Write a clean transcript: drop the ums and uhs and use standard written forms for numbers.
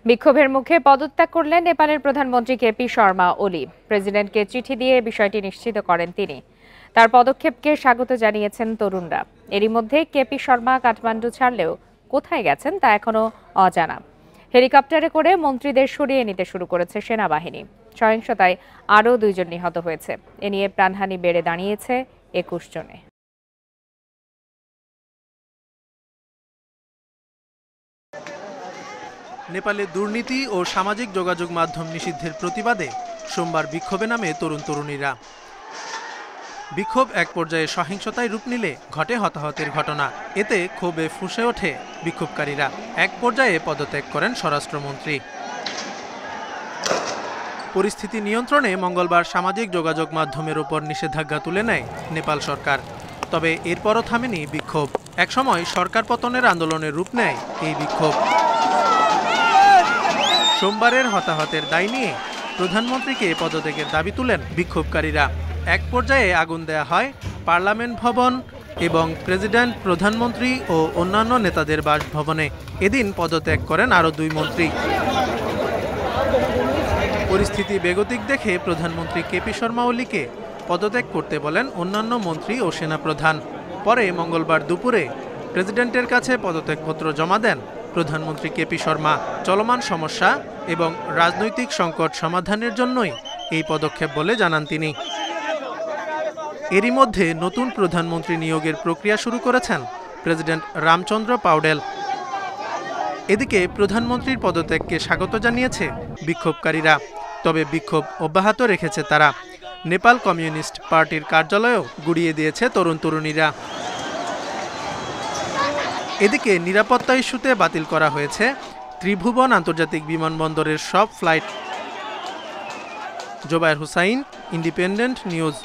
বিক্ষোভের মুখে পদত্যাগ করলেন নেপালের প্রধানমন্ত্রী কেপি শর্মা ওলি। প্রেসিডেন্টকে চিঠি দিয়ে বিষয়টি নিশ্চিত করেন তিনি। তার পদক্ষেপকে স্বাগত জানিয়েছেন তরুণরা। এরই মধ্যে কেপি শর্মা কাঠমান্ডু ছাড়লেও কোথায় গেছেন তা এখনো অজানা। হেলিকপ্টারে করে মন্ত্রীদের সরিয়ে নিতে শুরু করেছে সেনাবাহিনী। সহিংসতায় আরও 2 জন নিহত হয়েছে। এ নিয়ে প্রাণহানি বেড়ে দাঁড়িয়েছে 21 জনে। নেপালে দুর্নীতি ও সামাজিক যোগাযোগ মাধ্যম নিষিদ্ধের প্রতিবাদে সোমবার বিক্ষোভে নামে তরুণ-তরুণীরা। বিক্ষোভ এক পর্যায়ে সহিংসতায় রূপ নিলে ঘটে হতাহতের ঘটনা। এতে ক্ষোভে ফুঁসে ওঠে বিক্ষোভকারীরা। এক পর্যায়ে পদত্যাগ করেন স্বরাষ্ট্রমন্ত্রী। পরিস্থিতি নিয়ন্ত্রণে মঙ্গলবার সামাজিক যোগাযোগ মাধ্যমের উপর নিষেধাজ্ঞা তুলে নেয় নেপাল সরকার। তবে এরপরও থামেনি বিক্ষোভ। একসময় সরকার পতনের আন্দোলনের রূপ নেয় এই বিক্ষোভ। সোমবারের হতাহতের দায় নিয়ে প্রধানমন্ত্রীকে পদত্যাগের দাবি তুলেন বিক্ষোভকারীরা। এক পর্যায়ে আগুন দেয়া হয় পার্লামেন্ট ভবন এবং প্রেসিডেন্ট, প্রধানমন্ত্রী ও অন্যান্য নেতাদের বাসভবনে। এদিন পদত্যাগ করেন আরও 2 মন্ত্রী। পরিস্থিতি বেগতিক দেখে প্রধানমন্ত্রী কেপি শর্মা ওলিকে পদত্যাগ করতে বলেন অন্যান্য মন্ত্রী ও সেনাপ্রধান। পরে মঙ্গলবার দুপুরে প্রেসিডেন্টের কাছে পদত্যাগপত্র জমা দেন প্রধানমন্ত্রী কেপি শর্মা। চলমান সমস্যা এবং রাজনৈতিক সংকট সমাধানের জন্যই এই পদক্ষেপ বলে জানান তিনি। এরই মধ্যে নতুন প্রধানমন্ত্রী নিয়োগের প্রক্রিয়া শুরু করেছেন প্রেসিডেন্ট রামচন্দ্র পাউডেল। এদিকে প্রধানমন্ত্রীর পদত্যাগকে স্বাগত জানিয়েছে বিক্ষোভকারীরা। তবে বিক্ষোভ অব্যাহত রেখেছে তারা। নেপাল কমিউনিস্ট পার্টির কার্যালয়েও গুড়িয়ে দিয়েছে তরুণ-তরুণীরা। এদিকে নিরাপত্তা ইস্যুতে বাতিল করা হয়েছে ত্রিভুবন আন্তর্জাতিক বিমানবন্দরের সব flight. Jobayer Hossain, Independent news.